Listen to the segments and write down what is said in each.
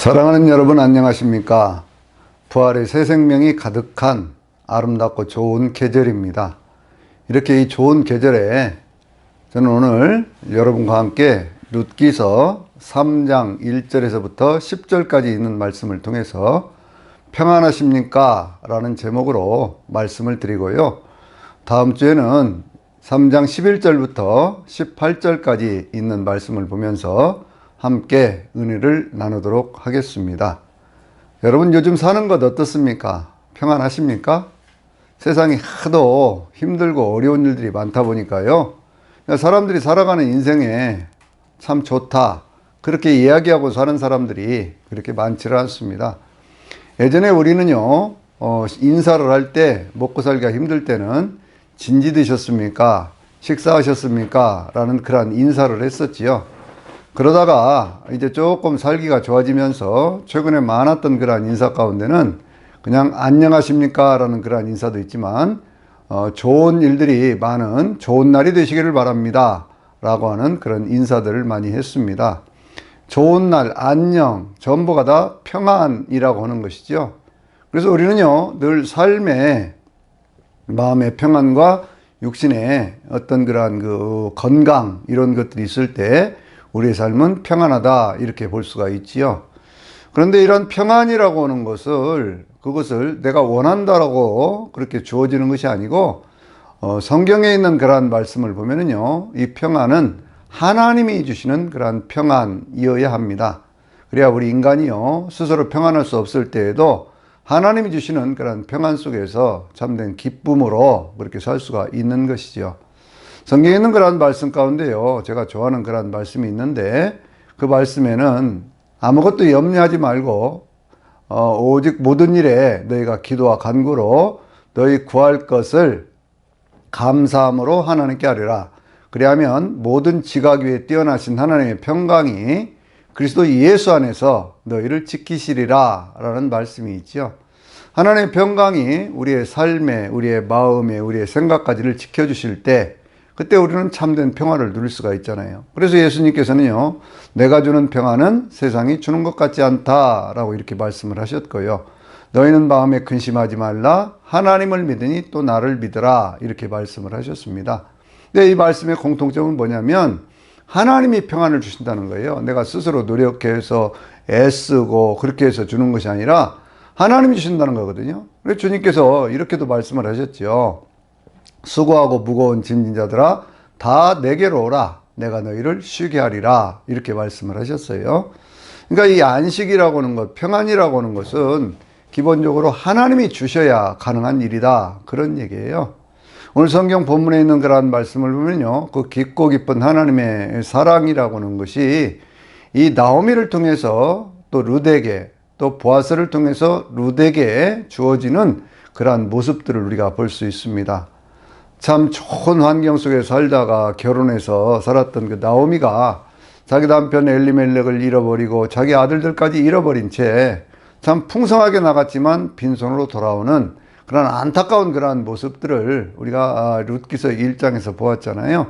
사랑하는 여러분, 안녕하십니까? 부활의 새 생명이 가득한 아름답고 좋은 계절입니다. 이렇게 이 좋은 계절에 저는 오늘 여러분과 함께 룻기서 3장 1절에서부터 10절까지 있는 말씀을 통해서 평안하십니까? 라는 제목으로 말씀을 드리고요. 다음 주에는 3장 11절부터 18절까지 있는 말씀을 보면서 함께 은혜를 나누도록 하겠습니다. 여러분, 요즘 사는 것 어떻습니까? 평안하십니까? 세상이 하도 힘들고 어려운 일들이 많다 보니까요. 사람들이 살아가는 인생에 참 좋다, 그렇게 이야기하고 사는 사람들이 그렇게 많지는 않습니다. 예전에 우리는요, 인사를 할 때, 먹고 살기가 힘들 때는 진지 드셨습니까? 식사하셨습니까? 라는 그런 인사를 했었지요. 그러다가 이제 조금 살기가 좋아지면서 최근에 많았던 그러한 인사 가운데는 그냥 안녕하십니까? 라는 그러한 인사도 있지만, 좋은 일들이 많은 좋은 날이 되시기를 바랍니다. 라고 하는 그런 인사들을 많이 했습니다. 좋은 날, 안녕, 전부가 다 평안이라고 하는 것이죠. 그래서 우리는요, 늘 삶에 마음의 평안과 육신의 어떤 그러한 그 건강, 이런 것들이 있을 때 우리의 삶은 평안하다, 이렇게 볼 수가 있지요. 그런데 이런 평안이라고 하는 것을, 그것을 내가 원한다라고 그렇게 주어지는 것이 아니고, 성경에 있는 그러한 말씀을 보면은요, 이 평안은 하나님이 주시는 그러한 평안이어야 합니다. 그래야 우리 인간이요, 스스로 평안할 수 없을 때에도 하나님이 주시는 그런 평안 속에서 참된 기쁨으로 그렇게 살 수가 있는 것이죠. 성경에 있는 그런 말씀 가운데요, 제가 좋아하는 그런 말씀이 있는데, 그 말씀에는 아무것도 염려하지 말고 오직 모든 일에 너희가 기도와 간구로 너희 구할 것을 감사함으로 하나님께 아뢰라. 그리하면 모든 지각 위에 뛰어나신 하나님의 평강이 그리스도 예수 안에서 너희를 지키시리라 라는 말씀이 있죠. 하나님의 평강이 우리의 삶에, 우리의 마음에, 우리의 생각까지를 지켜주실 때, 그때 우리는 참된 평화를 누릴 수가 있잖아요. 그래서 예수님께서는요, 내가 주는 평안은 세상이 주는 것 같지 않다라고 이렇게 말씀을 하셨고요. 너희는 마음에 근심하지 말라, 하나님을 믿으니 또 나를 믿으라, 이렇게 말씀을 하셨습니다. 근데 이 말씀의 공통점은 뭐냐면 하나님이 평안을 주신다는 거예요. 내가 스스로 노력해서 애쓰고 그렇게 해서 주는 것이 아니라 하나님이 주신다는 거거든요. 그래서 주님께서 이렇게도 말씀을 하셨죠. 수고하고 무거운 짐진 자들아 다 내게로 오라, 내가 너희를 쉬게 하리라, 이렇게 말씀을 하셨어요. 그러니까 이 안식이라고 하는 것, 평안이라고 하는 것은 기본적으로 하나님이 주셔야 가능한 일이다, 그런 얘기예요. 오늘 성경 본문에 있는 그러한 말씀을 보면요, 그 깊고 깊은 하나님의 사랑이라고 하는 것이 이 나오미를 통해서 또 룻에게, 또 보아스를 통해서 룻에게 주어지는 그러한 모습들을 우리가 볼 수 있습니다. 참 좋은 환경 속에 살다가 결혼해서 살았던 그 나오미가 자기 남편 엘리멜렉을 잃어버리고 자기 아들들까지 잃어버린 채 참 풍성하게 나갔지만 빈손으로 돌아오는 그런 안타까운 그러한 모습들을 우리가 룻기서 1장에서 보았잖아요.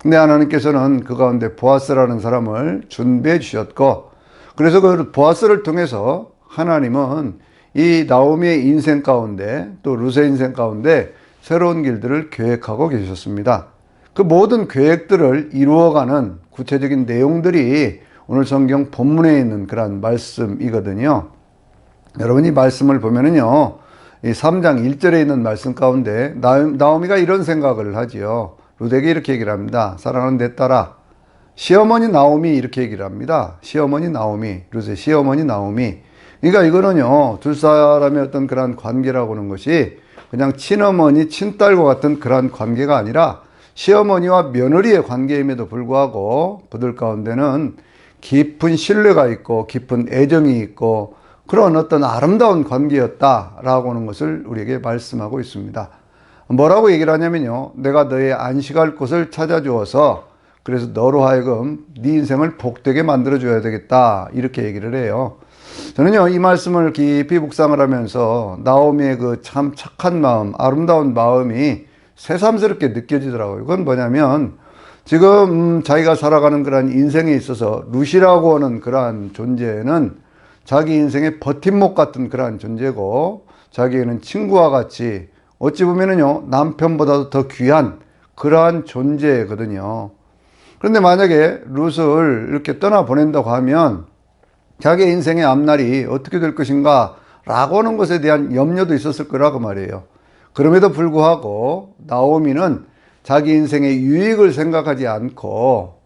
근데 하나님께서는 그 가운데 보아스라는 사람을 준비해 주셨고, 그래서 그 보아스를 통해서 하나님은 이 나오미의 인생 가운데 또 룻의 인생 가운데 새로운 길들을 계획하고 계셨습니다. 그 모든 계획들을 이루어가는 구체적인 내용들이 오늘 성경 본문에 있는 그런 말씀이거든요. 여러분이 말씀을 보면은요, 이 3장 1절에 있는 말씀 가운데 나오미가 이런 생각을 하지요. 룻에게 이렇게 얘기를 합니다. 사랑하는 내 딸아, 시어머니 나오미, 이렇게 얘기를 합니다. 시어머니 나오미, 룻의 시어머니 나오미. 그러니까 이거는요, 두 사람의 어떤 그런 관계라고 하는 것이 그냥 친어머니, 친딸과 같은 그런 관계가 아니라 시어머니와 며느리의 관계임에도 불구하고 그들 가운데는 깊은 신뢰가 있고 깊은 애정이 있고 그런 어떤 아름다운 관계였다라고 하는 것을 우리에게 말씀하고 있습니다. 뭐라고 얘기를 하냐면요, 내가 너의 안식할 곳을 찾아주어서 그래서 너로 하여금 네 인생을 복되게 만들어줘야 되겠다, 이렇게 얘기를 해요. 저는요, 이 말씀을 깊이 묵상을 하면서 나오미의 그 참 착한 마음, 아름다운 마음이 새삼스럽게 느껴지더라고요. 그건 뭐냐면 지금 자기가 살아가는 그런 인생에 있어서 룻이라고 하는 그러한 존재는 자기 인생의 버팀목 같은 그러한 존재고, 자기에는 친구와 같이 어찌 보면은요, 남편보다도 더 귀한 그러한 존재거든요. 그런데 만약에 룻을 이렇게 떠나보낸다고 하면 자기 인생의 앞날이 어떻게 될 것인가 라고 하는 것에 대한 염려도 있었을 거라고 말이에요. 그럼에도 불구하고 나오미는 자기 인생의 유익을 생각하지 않고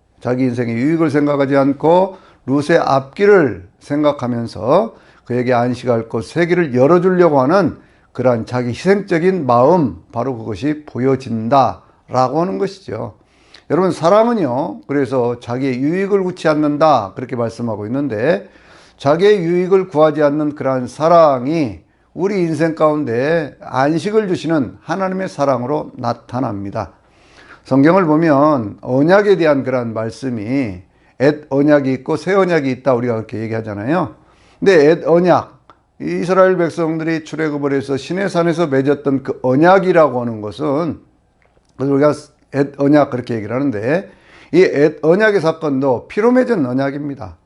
룻의 앞길을 생각하면서 그에게 안식할 곳 세 길을 열어주려고 하는 그러한 자기 희생적인 마음, 바로 그것이 보여진다라고 하는 것이죠. 여러분, 사랑은요, 그래서 자기의 유익을 구치 않는다 그렇게 말씀하고 있는데, 자기의 유익을 구하지 않는 그러한 사랑이 우리 인생 가운데 안식을 주시는 하나님의 사랑으로 나타납니다. 성경을 보면 언약에 대한 그런 말씀이 옛 언약이 있고 새 언약이 있다, 우리가 그렇게 얘기하잖아요. 근데 옛 언약, 이스라엘 백성들이 출애굽을 해서 시내산에서 맺었던 그 언약이라고 하는 것은, 그래서 우리가 옛 언약 그렇게 얘기를 하는데, 이 옛 언약의 사건도 피로 맺은 언약입니다.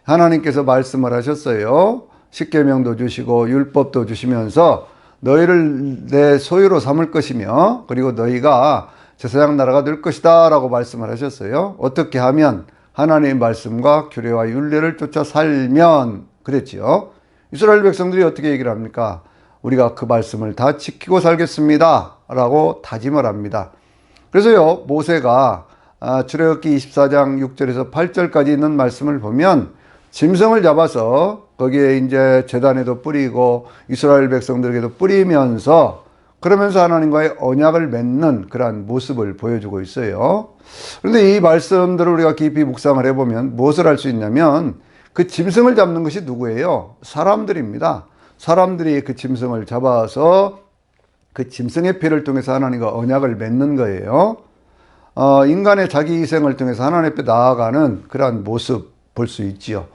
하나님께서 말씀을 하셨어요. 십계명도 주시고 율법도 주시면서 너희를 내 소유로 삼을 것이며, 그리고 너희가 제사장 나라가 될 것이다 라고 말씀을 하셨어요. 어떻게 하면? 하나님의 말씀과 규례와 율례를 쫓아 살면, 그랬지요. 이스라엘 백성들이 어떻게 얘기를 합니까? 우리가 그 말씀을 다 지키고 살겠습니다 라고 다짐을 합니다. 그래서요, 모세가 출애굽기 24장 6절에서 8절까지 있는 말씀을 보면 짐승을 잡아서 거기에 이제 제단에도 뿌리고 이스라엘 백성들에게도 뿌리면서, 그러면서 하나님과의 언약을 맺는 그러한 모습을 보여주고 있어요. 그런데 이 말씀들을 우리가 깊이 묵상을 해보면 무엇을 알 수 있냐면, 그 짐승을 잡는 것이 누구예요? 사람들입니다. 사람들이 그 짐승을 잡아서 그 짐승의 피를 통해서 하나님과 언약을 맺는 거예요. 인간의 자기 희생을 통해서 하나님 앞에 나아가는 그러한 모습 볼 수 있지요.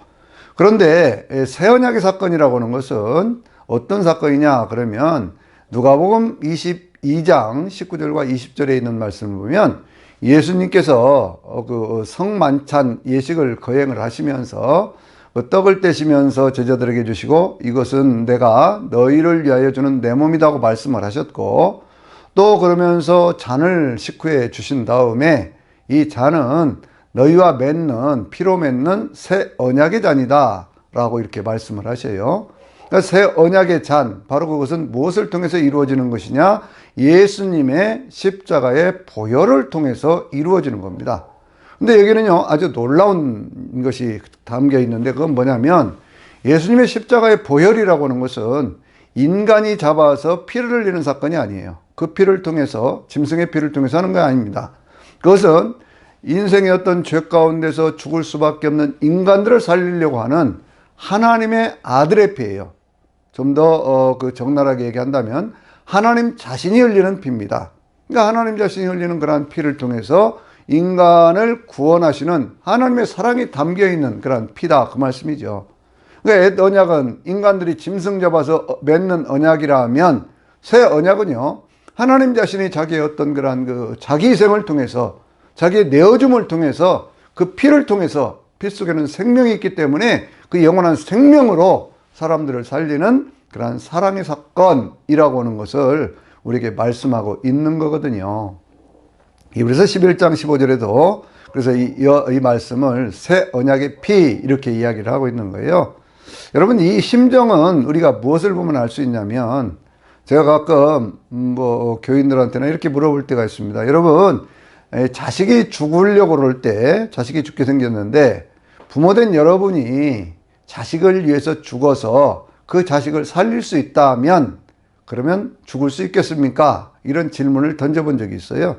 그런데 새 언약의 사건이라고 하는 것은 어떤 사건이냐 그러면, 누가복음 22장 19절과 20절에 있는 말씀을 보면 예수님께서 그 성만찬 예식을 거행을 하시면서 떡을 떼시면서 제자들에게 주시고, 이것은 내가 너희를 위하여 주는 내 몸이라고 말씀을 하셨고, 또 그러면서 잔을 식후에 주신 다음에 이 잔은 너희와 맺는, 피로 맺는 새 언약의 잔이다 라고 이렇게 말씀을 하셔요. 그러니까 새 언약의 잔, 바로 그것은 무엇을 통해서 이루어지는 것이냐? 예수님의 십자가의 보혈을 통해서 이루어지는 겁니다. 근데 여기는요, 아주 놀라운 것이 담겨 있는데, 그건 뭐냐면 예수님의 십자가의 보혈이라고 하는 것은 인간이 잡아서 피를 흘리는 사건이 아니에요. 그 피를 통해서, 짐승의 피를 통해서 하는 거 아닙니다. 그것은 인생의 어떤 죄 가운데서 죽을 수밖에 없는 인간들을 살리려고 하는 하나님의 아들의 피예요. 좀 더 적나라하게 얘기한다면 하나님 자신이 흘리는 피입니다. 그러니까 하나님 자신이 흘리는 그러한 피를 통해서 인간을 구원하시는 하나님의 사랑이 담겨 있는 그런 피다, 그 말씀이죠. 그러니까 옛 언약은 인간들이 짐승 잡아서 맺는 언약이라면, 새 언약은요, 하나님 자신이 자기의 어떤 그런 그 자기 희생을 통해서, 자기의 내어줌을 통해서, 그 피를 통해서, 피 속에는 생명이 있기 때문에 그 영원한 생명으로 사람들을 살리는 그러한 사랑의 사건이라고 하는 것을 우리에게 말씀하고 있는 거거든요. 그래서 11장 15절에도 그래서 이 말씀을 새 언약의 피 이렇게 이야기를 하고 있는 거예요. 여러분, 이 심정은 우리가 무엇을 보면 알 수 있냐면, 제가 가끔 교인들한테는 이렇게 물어볼 때가 있습니다. 여러분, 자식이 죽으려고 그럴 때, 자식이 죽게 생겼는데 부모된 여러분이 자식을 위해서 죽어서 그 자식을 살릴 수 있다면 그러면 죽을 수 있겠습니까? 이런 질문을 던져본 적이 있어요.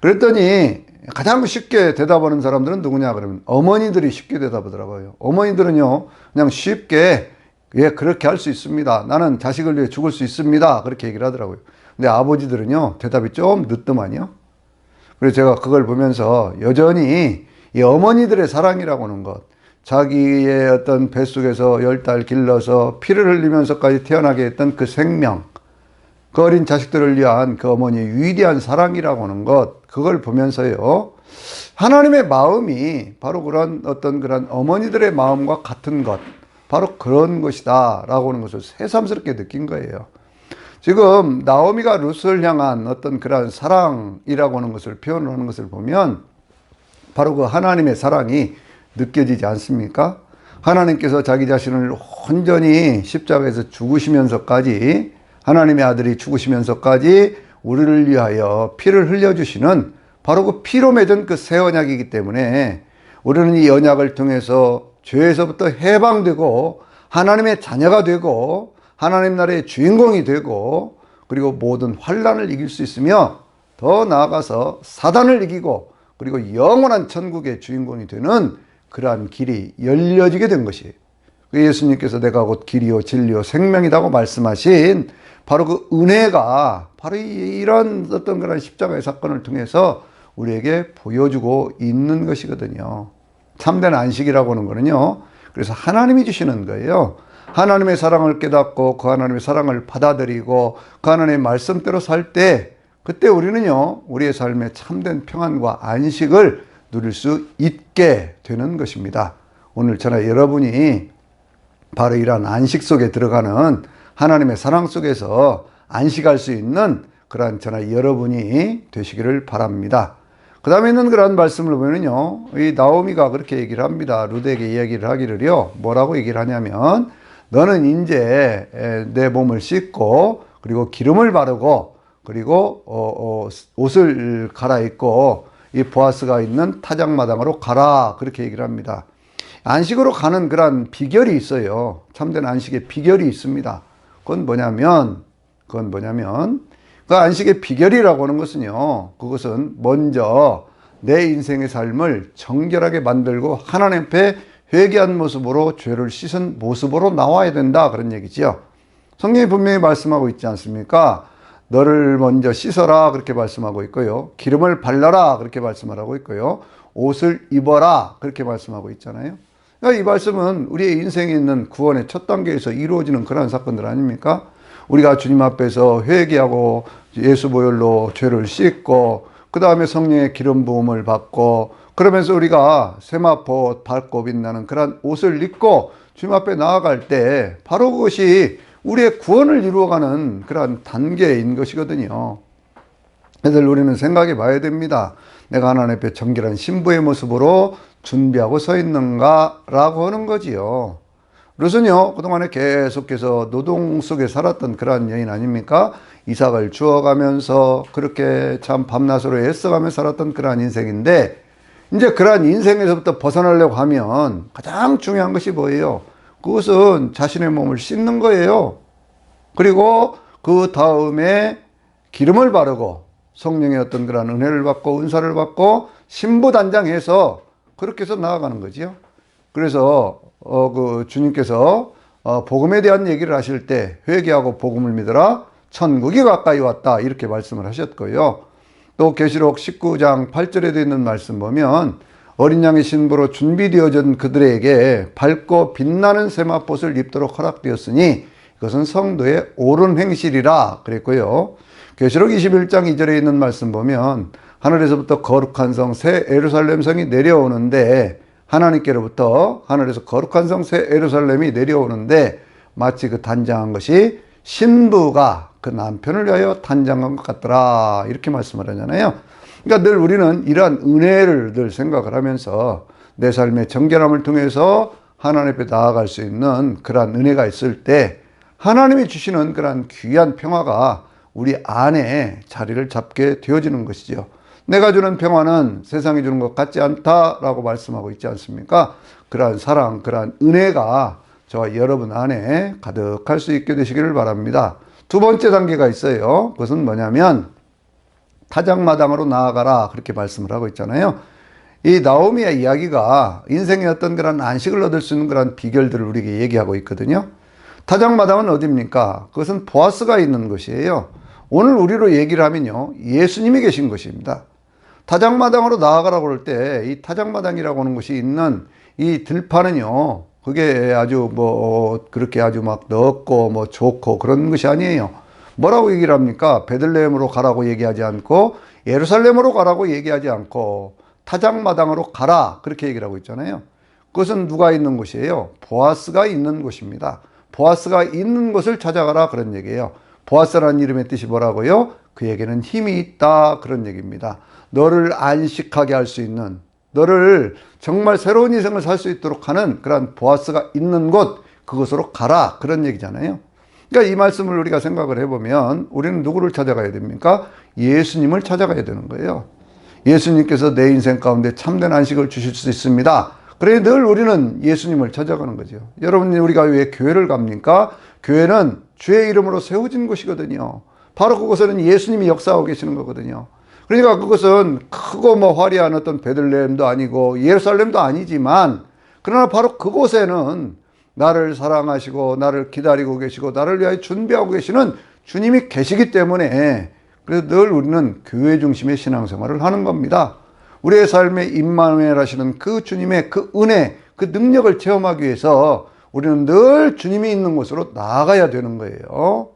그랬더니 가장 쉽게 대답하는 사람들은 누구냐 그러면 어머니들이 쉽게 대답하더라고요. 어머니들은요, 그냥 쉽게 예, 그렇게 할 수 있습니다. 나는 자식을 위해 죽을 수 있습니다. 그렇게 얘기를 하더라고요. 근데 아버지들은요, 대답이 좀 늦더만요. 그래서 제가 그걸 보면서 여전히 이 어머니들의 사랑이라고 하는 것, 자기의 어떤 뱃속에서 10달 길러서 피를 흘리면서까지 태어나게 했던 그 생명, 그 어린 자식들을 위한 그 어머니의 위대한 사랑이라고 하는 것, 그걸 보면서요, 하나님의 마음이 바로 그런 어떤 그런 어머니들의 마음과 같은 것, 바로 그런 것이다 라고 하는 것을 새삼스럽게 느낀 거예요. 지금 나오미가 룻을 향한 어떤 그러한 사랑이라고 하는 것을 표현하는 것을 보면 바로 그 하나님의 사랑이 느껴지지 않습니까? 하나님께서 자기 자신을 온전히 십자가에서 죽으시면서까지, 하나님의 아들이 죽으시면서까지 우리를 위하여 피를 흘려주시는 바로 그 피로 맺은 그 새 언약이기 때문에 우리는 이 언약을 통해서 죄에서부터 해방되고 하나님의 자녀가 되고 하나님 나라의 주인공이 되고, 그리고 모든 환난을 이길 수 있으며 더 나아가서 사단을 이기고 그리고 영원한 천국의 주인공이 되는 그러한 길이 열려지게 된 것이, 예수님께서 내가 곧 길이요 진리요 생명이라고 말씀하신 바로 그 은혜가 바로 이런 어떤 그런 십자가의 사건을 통해서 우리에게 보여주고 있는 것이거든요. 참된 안식이라고 하는 거는요, 그래서 하나님이 주시는 거예요. 하나님의 사랑을 깨닫고 그 하나님의 사랑을 받아들이고 그 하나님의 말씀대로 살 때, 그때 우리는요 우리의 삶에 참된 평안과 안식을 누릴 수 있게 되는 것입니다. 오늘 저나 여러분이 바로 이러한 안식 속에 들어가는 하나님의 사랑 속에서 안식할 수 있는 그러한 저나 여러분이 되시기를 바랍니다. 그 다음에 있는 그런 말씀을 보면요, 이 나오미가 그렇게 얘기를 합니다. 룻에게 이야기를 하기를요, 뭐라고 얘기를 하냐면, 너는 이제 내 몸을 씻고 그리고 기름을 바르고 그리고 옷을 갈아입고 이 보아스가 있는 타작마당으로 가라, 그렇게 얘기를 합니다. 안식으로 가는 그런 비결이 있어요. 참된 안식의 비결이 있습니다. 그건 뭐냐면 그 안식의 비결이라고 하는 것은요, 그것은 먼저 내 인생의 삶을 정결하게 만들고 하나님 앞에 회개한 모습으로, 죄를 씻은 모습으로 나와야 된다, 그런 얘기지요. 성경이 분명히 말씀하고 있지 않습니까? 너를 먼저 씻어라, 그렇게 말씀하고 있고요. 기름을 발라라, 그렇게 말씀을 하고 있고요. 옷을 입어라, 그렇게 말씀하고 있잖아요. 그러니까 이 말씀은 우리의 인생에 있는 구원의 첫 단계에서 이루어지는 그런 사건들 아닙니까? 우리가 주님 앞에서 회개하고 예수 보혈로 죄를 씻고 그 다음에 성령의 기름 부음을 받고, 그러면서 우리가 세마포 밝고 빛나는 그런 옷을 입고 주님 앞에 나아갈 때 바로 그것이 우리의 구원을 이루어가는 그런 단계인 것이거든요. 그래서 우리는 생각해 봐야 됩니다. 내가 하나님 앞에 정결한 신부의 모습으로 준비하고 서 있는가 라고 하는 거지요. 룻은요, 그동안에 계속해서 노동 속에 살았던 그러한 여인 아닙니까? 이삭을 주워가면서 그렇게 참 밤낮으로 애써가며 살았던 그러한 인생인데, 이제 그러한 인생에서부터 벗어나려고 하면 가장 중요한 것이 뭐예요? 그것은 자신의 몸을 씻는 거예요. 그리고 그 다음에 기름을 바르고 성령의 어떤 그런 은혜를 받고 은사를 받고 신부단장해서 그렇게 해서 나아가는 거지요. 그래서 그 주님께서 복음에 대한 얘기를 하실 때 회개하고 복음을 믿어라, 천국이 가까이 왔다, 이렇게 말씀을 하셨고요. 또 계시록 19장 8절에 되어 있는 말씀 보면, 어린 양의 신부로 준비되어진 그들에게 밝고 빛나는 세마포를 입도록 허락되었으니 이것은 성도의 옳은 행실이라 그랬고요. 계시록 21장 2절에 있는 말씀 보면, 하늘에서부터 거룩한 성 새 예루살렘 성이 내려오는데, 하나님께로부터 하늘에서 거룩한 성 새 예루살렘이 내려오는데 마치 그 단장한 것이 신부가 그 남편을 위하여 단장한 것 같더라, 이렇게 말씀을 하잖아요. 그러니까 늘 우리는 이러한 은혜를 늘 생각을 하면서 내 삶의 정결함을 통해서 하나님 앞에 나아갈 수 있는 그러한 은혜가 있을 때 하나님이 주시는 그러한 귀한 평화가 우리 안에 자리를 잡게 되어지는 것이죠. 내가 주는 평화는 세상이 주는 것 같지 않다라고 말씀하고 있지 않습니까? 그러한 사랑, 그러한 은혜가 저와 여러분 안에 가득할 수 있게 되시기를 바랍니다. 두 번째 단계가 있어요. 그것은 뭐냐면 타작마당으로 나아가라, 그렇게 말씀을 하고 있잖아요. 이 나오미의 이야기가 인생의 어떤 그런 안식을 얻을 수 있는 그런 비결들을 우리에게 얘기하고 있거든요. 타작마당은 어디입니까? 그것은 보아스가 있는 곳이에요. 오늘 우리로 얘기를 하면요, 예수님이 계신 곳입니다. 타작마당으로 나아가라고 그럴 때 이 타작마당이라고 하는 곳이 있는 이 들판은요, 그게 아주 그렇게 아주 막 넓고 좋고 그런 것이 아니에요. 뭐라고 얘기를 합니까? 베들레헴으로 가라고 얘기하지 않고 예루살렘으로 가라고 얘기하지 않고 타작마당으로 가라, 그렇게 얘기를 하고 있잖아요. 그것은 누가 있는 곳이에요? 보아스가 있는 곳입니다. 보아스가 있는 곳을 찾아가라 그런 얘기예요. 보아스라는 이름의 뜻이 뭐라고요? 그에게는 힘이 있다 그런 얘기입니다. 너를 안식하게 할 수 있는, 너를 정말 새로운 인생을 살 수 있도록 하는 그런 보아스가 있는 곳, 그곳으로 가라 그런 얘기잖아요. 그러니까 이 말씀을 우리가 생각을 해보면 우리는 누구를 찾아가야 됩니까? 예수님을 찾아가야 되는 거예요. 예수님께서 내 인생 가운데 참된 안식을 주실 수 있습니다. 그래 늘 우리는 예수님을 찾아가는 거죠. 여러분, 우리가 왜 교회를 갑니까? 교회는 주의 이름으로 세워진 곳이거든요. 바로 그곳에는 예수님이 역사하고 계시는 거거든요. 그러니까 그것은 크고 화려한 어떤 베들레헴도 아니고 예루살렘도 아니지만, 그러나 바로 그곳에는 나를 사랑하시고 나를 기다리고 계시고 나를 위하여 준비하고 계시는 주님이 계시기 때문에, 그래서 늘 우리는 교회 중심의 신앙생활을 하는 겁니다. 우리의 삶에 임마누엘 하시는 그 주님의 그 은혜, 그 능력을 체험하기 위해서 우리는 늘 주님이 있는 곳으로 나아가야 되는 거예요.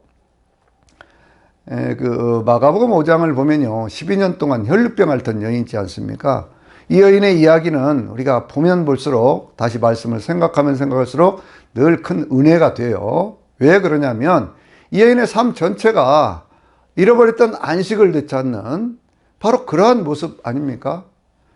그 마가복음 5장을 보면요, 12년 동안 혈루병 앓던 여인 있지 않습니까? 이 여인의 이야기는 우리가 보면 볼수록, 다시 말씀을 생각하면 생각할수록 늘 큰 은혜가 돼요. 왜 그러냐면 이 여인의 삶 전체가 잃어버렸던 안식을 되찾는 바로 그러한 모습 아닙니까?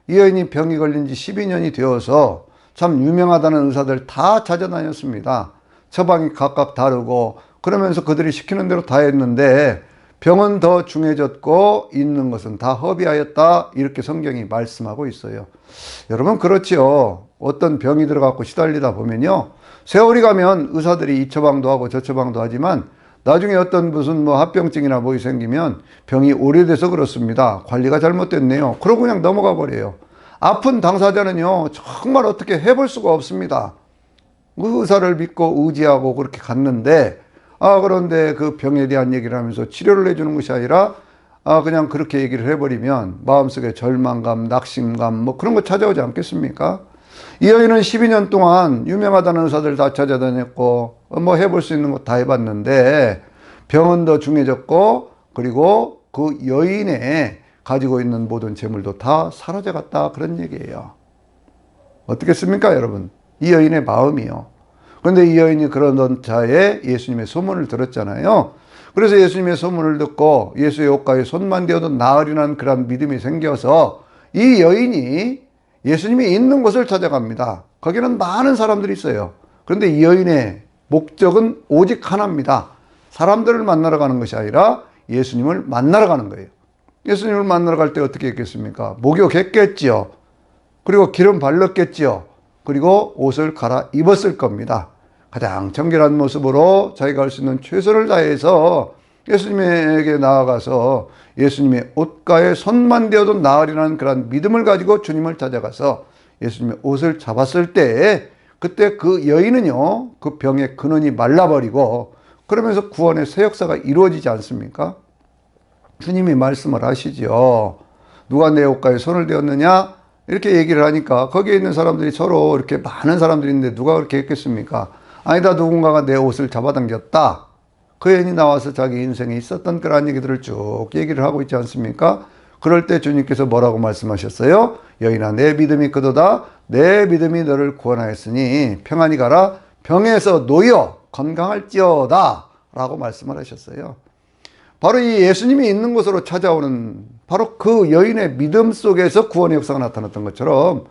이 여인이 병이 걸린 지 12년이 되어서 참 유명하다는 의사들 다 찾아다녔습니다. 처방이 각각 다르고 그러면서 그들이 시키는 대로 다 했는데 병은 더 중해졌고 있는 것은 다 허비하였다, 이렇게 성경이 말씀하고 있어요. 여러분, 그렇지요. 어떤 병이 들어갖고 시달리다 보면요, 세월이 가면 의사들이 이 처방도 하고 저 처방도 하지만 나중에 어떤 무슨 합병증이나 생기면 병이 오래돼서 그렇습니다. 관리가 잘못됐네요. 그러고 그냥 넘어가 버려요. 아픈 당사자는요, 정말 어떻게 해볼 수가 없습니다. 그 의사를 믿고 의지하고 그렇게 갔는데, 그런데 그 병에 대한 얘기를 하면서 치료를 해주는 것이 아니라, 그냥 그렇게 얘기를 해버리면 마음속에 절망감, 낙심감, 그런 거 찾아오지 않겠습니까? 이 여인은 12년 동안 유명하다는 의사들 다 찾아다녔고, 해볼 수 있는 거 다 해봤는데, 병은 더 중해졌고, 그리고 그 여인의 가지고 있는 모든 재물도 다 사라져갔다, 그런 얘기예요. 어떻겠습니까, 여러분? 이 여인의 마음이요. 그런데 이 여인이 그러던 차에 예수님의 소문을 들었잖아요. 그래서 예수님의 소문을 듣고 예수의 옷가에 손만 대어도 나으리라는 그런 믿음이 생겨서 이 여인이 예수님이 있는 곳을 찾아갑니다. 거기는 많은 사람들이 있어요. 그런데 이 여인의 목적은 오직 하나입니다. 사람들을 만나러 가는 것이 아니라 예수님을 만나러 가는 거예요. 예수님을 만나러 갈 때 어떻게 했겠습니까? 목욕했겠지요. 그리고 기름 발랐겠지요. 그리고 옷을 갈아입었을 겁니다. 가장 정결한 모습으로 자기가 할 수 있는 최선을 다해서 예수님에게 나아가서 예수님의 옷가에 손만 대어도 나으리라는 그런 믿음을 가지고 주님을 찾아가서 예수님의 옷을 잡았을 때, 그때 그 여인은요, 그 병의 근원이 말라버리고 그러면서 구원의 새 역사가 이루어지지 않습니까? 주님이 말씀을 하시죠. 누가 내 옷가에 손을 대었느냐? 이렇게 얘기를 하니까 거기에 있는 사람들이 서로 이렇게 많은 사람들이 있는데 누가 그렇게 했겠습니까? 아니다, 누군가가 내 옷을 잡아당겼다. 그 여인이 나와서 자기 인생에 있었던 그런 얘기들을 쭉 얘기를 하고 있지 않습니까? 그럴 때 주님께서 뭐라고 말씀하셨어요? 여인아, 내 믿음이 크도다. 내 믿음이 너를 구원하였으니 평안히 가라. 병에서 놓여 건강할지어다. 라고 말씀을 하셨어요. 바로 이 예수님이 있는 곳으로 찾아오는 바로 그 여인의 믿음 속에서 구원의 역사가 나타났던 것처럼,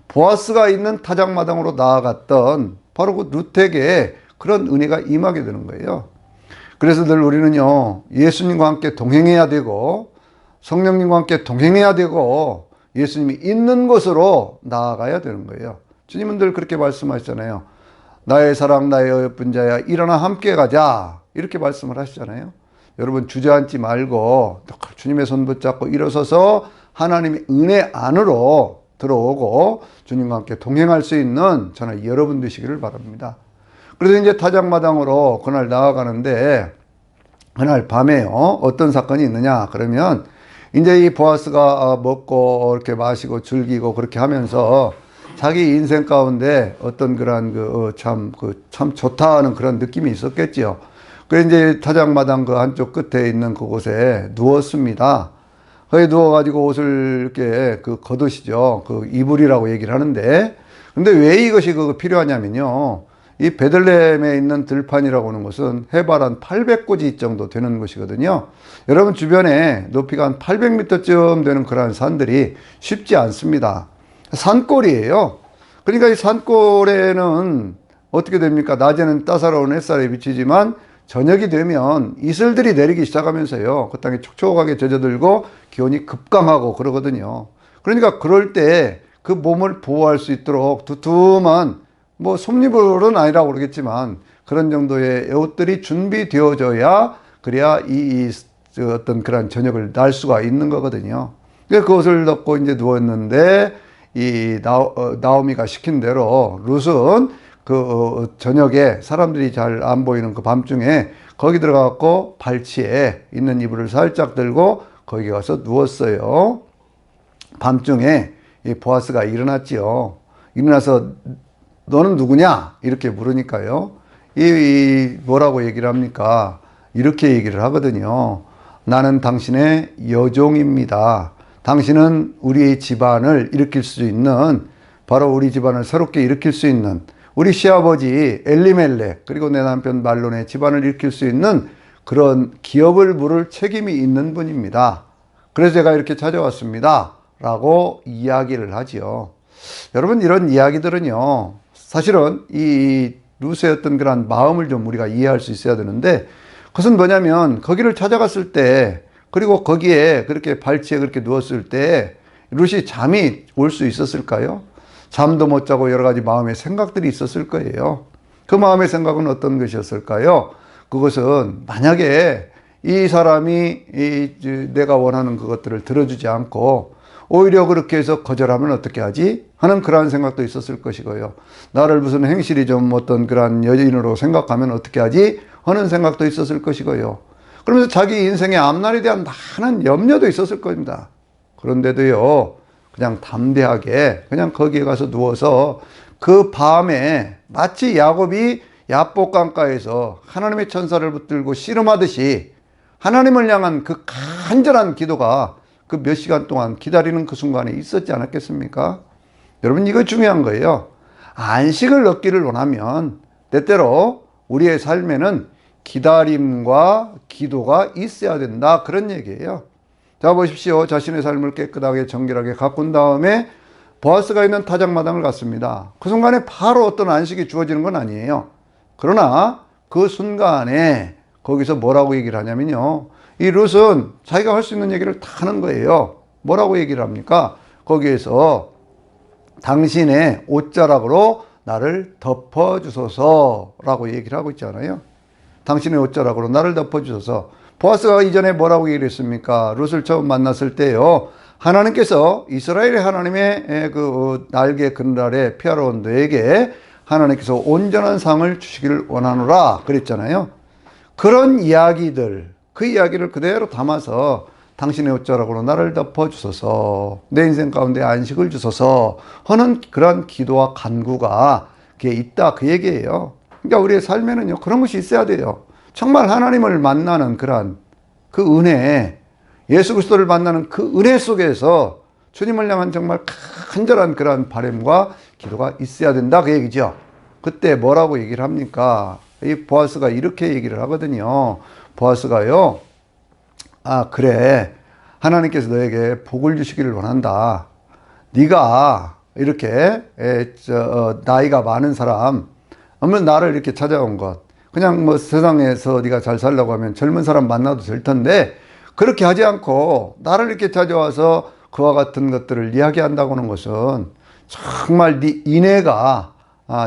보아스가 있는 타작마당으로 나아갔던 바로 그 루텍에 그런 은혜가 임하게 되는 거예요. 그래서 늘 우리는요, 예수님과 함께 동행해야 되고 성령님과 함께 동행해야 되고 예수님이 있는 곳으로 나아가야 되는 거예요. 주님은 늘 그렇게 말씀하시잖아요. 나의 사랑, 나의 어여쁜 자야, 일어나 함께 가자, 이렇게 말씀을 하시잖아요. 여러분, 주저앉지 말고 주님의 손 붙잡고 일어서서 하나님의 은혜 안으로 들어오고 주님과 함께 동행할 수 있는 저는 여러분 되시기를 바랍니다. 그래서 이제 타작마당으로 그날 나아가는데, 그날 밤에요, 어떤 사건이 있느냐 그러면, 이제 이 보아스가 먹고 이렇게 마시고 즐기고 그렇게 하면서 자기 인생 가운데 어떤 그런 참 좋다 하는 그런 느낌이 있었겠지요. 그래서 이제 타작마당 그 한쪽 끝에 있는 그곳에 누웠습니다. 거기 누워가지고 옷을 이렇게 걷으시죠. 그 이불이라고 얘기를 하는데, 근데 왜 이것이 필요하냐면요. 이 베들레헴에 있는 들판이라고 하는 것은 해발 한 800고지 정도 되는 곳이거든요. 여러분 주변에 높이가 한 800m쯤 되는 그러한 산들이 쉽지 않습니다. 산골이에요. 그러니까 이 산골에는 어떻게 됩니까? 낮에는 따사로운 햇살에 비치지만 저녁이 되면 이슬들이 내리기 시작하면서요. 그 땅이 촉촉하게 젖어들고 기온이 급감하고 그러거든요. 그러니까 그럴 때 그 몸을 보호할 수 있도록 두툼한 뭐 솜니불은 아니라고 그러겠지만 그런 정도의 옷들이 준비되어져야 그래야 어떤 그런 저녁을 날 수가 있는 거거든요. 그래서 그것을 덮고 이제 누웠는데 나오미가 시킨 대로 룻은 저녁에 사람들이 잘 안 보이는 그 밤중에 거기 들어가고 발치에 있는 이불을 살짝 들고 거기 가서 누웠어요. 밤중에 이 보아스가 일어났지요. 일어나서 너는 누구냐? 이렇게 물으니까요. 뭐라고 얘기를 합니까? 이렇게 얘기를 하거든요. 나는 당신의 여종입니다. 당신은 우리 집안을 일으킬 수 있는, 바로 우리 집안을 새롭게 일으킬 수 있는 우리 시아버지 엘리멜렉 그리고 내 남편 말론의 집안을 일으킬 수 있는 그런 기업을 물을 책임이 있는 분입니다. 그래서 제가 이렇게 찾아왔습니다. 라고 이야기를 하지요. 여러분 이런 이야기들은요. 사실은 이 룻의 어떤 그런 마음을 좀 우리가 이해할 수 있어야 되는데 그것은 뭐냐면 거기를 찾아갔을 때 그리고 거기에 그렇게 발치에 그렇게 누웠을 때 룻이 잠이 올 수 있었을까요? 잠도 못 자고 여러 가지 마음의 생각들이 있었을 거예요. 그 마음의 생각은 어떤 것이었을까요? 그것은 만약에 이 사람이 내가 원하는 그것들을 들어주지 않고 오히려 그렇게 해서 거절하면 어떻게 하지? 하는 그러한 생각도 있었을 것이고요. 나를 무슨 행실이 좀 어떤 그러한 여인으로 생각하면 어떻게 하지? 하는 생각도 있었을 것이고요. 그러면서 자기 인생의 앞날에 대한 많은 염려도 있었을 겁니다. 그런데도요, 그냥 담대하게 그냥 거기에 가서 누워서 그 밤에 마치 야곱이 야복강가에서 하나님의 천사를 붙들고 씨름하듯이 하나님을 향한 그 간절한 기도가 그 몇 시간 동안 기다리는 그 순간에 있었지 않았겠습니까? 여러분 이거 중요한 거예요. 안식을 얻기를 원하면 때때로 우리의 삶에는 기다림과 기도가 있어야 된다 그런 얘기예요. 자 보십시오. 자신의 삶을 깨끗하게 정결하게 가꾼 다음에 보아스가 있는 타작마당을 갔습니다. 그 순간에 바로 어떤 안식이 주어지는 건 아니에요. 그러나 그 순간에 거기서 뭐라고 얘기를 하냐면요. 이 룻은 자기가 할 수 있는 얘기를 다 하는 거예요. 뭐라고 얘기를 합니까? 거기에서 당신의 옷자락으로 나를 덮어주소서라고 얘기를 하고 있잖아요. 당신의 옷자락으로 나를 덮어주소서. 보아스가 이전에 뭐라고 얘기를 했습니까? 룻을 처음 만났을 때요. 하나님께서 이스라엘의 하나님의 그 날개 그늘아래 피하러 온 너에게 하나님께서 온전한 상을 주시기를 원하노라 그랬잖아요. 그런 이야기들, 그 이야기를 그대로 담아서 당신의 옷자락으로 나를 덮어주소서, 내 인생 가운데 안식을 주소서 하는 그런 기도와 간구가 그게 있다 그 얘기예요. 그러니까 우리의 삶에는요 그런 것이 있어야 돼요. 정말 하나님을 만나는 그런 그 은혜, 예수 그리스도를 만나는 그 은혜 속에서 주님을 향한 정말 간절한 그런 바람과 기도가 있어야 된다 그 얘기죠. 그때 뭐라고 얘기를 합니까? 이 보아스가 이렇게 얘기를 하거든요. 보아스가요, 아 그래, 하나님께서 너에게 복을 주시기를 원한다. 네가 이렇게 나이가 많은 사람, 아무튼 나를 이렇게 찾아온 것, 그냥 뭐 세상에서 네가 잘 살려고 하면 젊은 사람 만나도 될 텐데 그렇게 하지 않고 나를 이렇게 찾아와서 그와 같은 것들을 이야기한다고 하는 것은 정말 네 인애가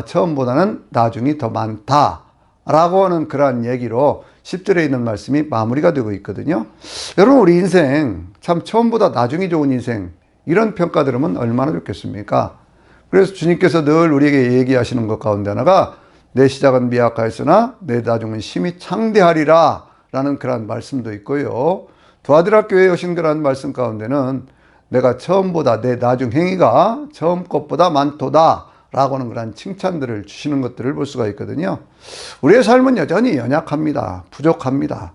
처음보다는 나중이 더 많다라고 하는 그러한 얘기로 10절에 있는 말씀이 마무리가 되고 있거든요. 여러분 우리 인생 참 처음보다 나중이 좋은 인생 이런 평가 들으면 얼마나 좋겠습니까? 그래서 주님께서 늘 우리에게 얘기하시는 것 가운데 하나가 내 시작은 미약하였으나 내 나중은 심히 창대하리라 라는 그런 말씀도 있고요. 두아디라 교회에 오신 그런 말씀 가운데는 내가 처음보다 내 나중 행위가 처음 것보다 많도다 라고 하는 그런 칭찬들을 주시는 것들을 볼 수가 있거든요. 우리의 삶은 여전히 연약합니다. 부족합니다.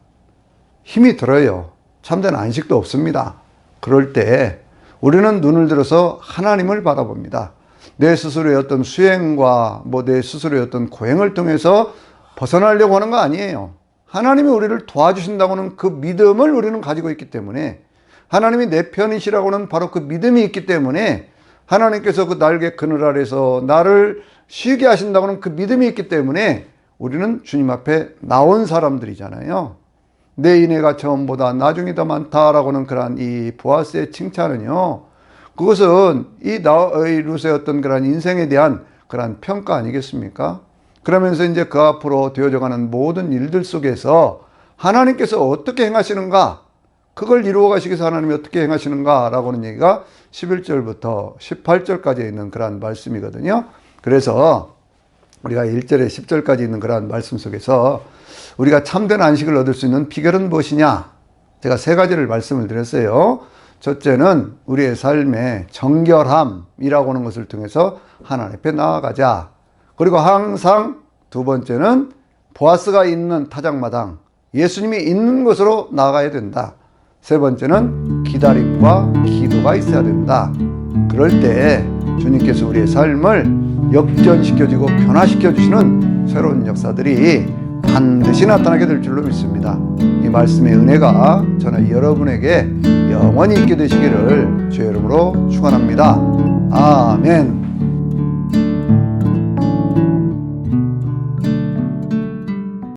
힘이 들어요. 참된 안식도 없습니다. 그럴 때 우리는 눈을 들어서 하나님을 바라봅니다. 내 스스로의 어떤 수행과 내 스스로의 어떤 고행을 통해서 벗어나려고 하는 거 아니에요. 하나님이 우리를 도와주신다고는 그 믿음을 우리는 가지고 있기 때문에, 하나님이 내 편이시라고는 바로 그 믿음이 있기 때문에, 하나님께서 그 날개 그늘 아래서 나를 쉬게 하신다고는 그 믿음이 있기 때문에 우리는 주님 앞에 나온 사람들이잖아요. 내 인애가 처음보다 나중이 더 많다라고는 그러한 이 보아스의 칭찬은요, 그것은 이 룻의 어떤 그런 인생에 대한 그런 평가 아니겠습니까? 그러면서 이제 그 앞으로 되어져가는 모든 일들 속에서 하나님께서 어떻게 행하시는가, 그걸 이루어 가시기 위해서 하나님이 어떻게 행하시는가 라고는 얘기가 11절부터 18절까지 있는 그러한 말씀이거든요. 그래서 우리가 1절에 10절까지 있는 그러한 말씀 속에서 우리가 참된 안식을 얻을 수 있는 비결은 무엇이냐? 제가 세 가지를 말씀을 드렸어요. 첫째는 우리의 삶의 정결함이라고 하는 것을 통해서 하나님 앞에 나아가자. 그리고 항상 두 번째는 보아스가 있는 타작마당, 예수님이 있는 곳으로 나아가야 된다. 세 번째는 기다림과 기도가 있어야 된다. 그럴 때 주님께서 우리의 삶을 역전시켜주고 변화시켜주시는 새로운 역사들이 반드시 나타나게 될 줄로 믿습니다. 이 말씀의 은혜가 저는 여러분에게 영원히 있게 되시기를 주의 이름으로 축원합니다. 아멘.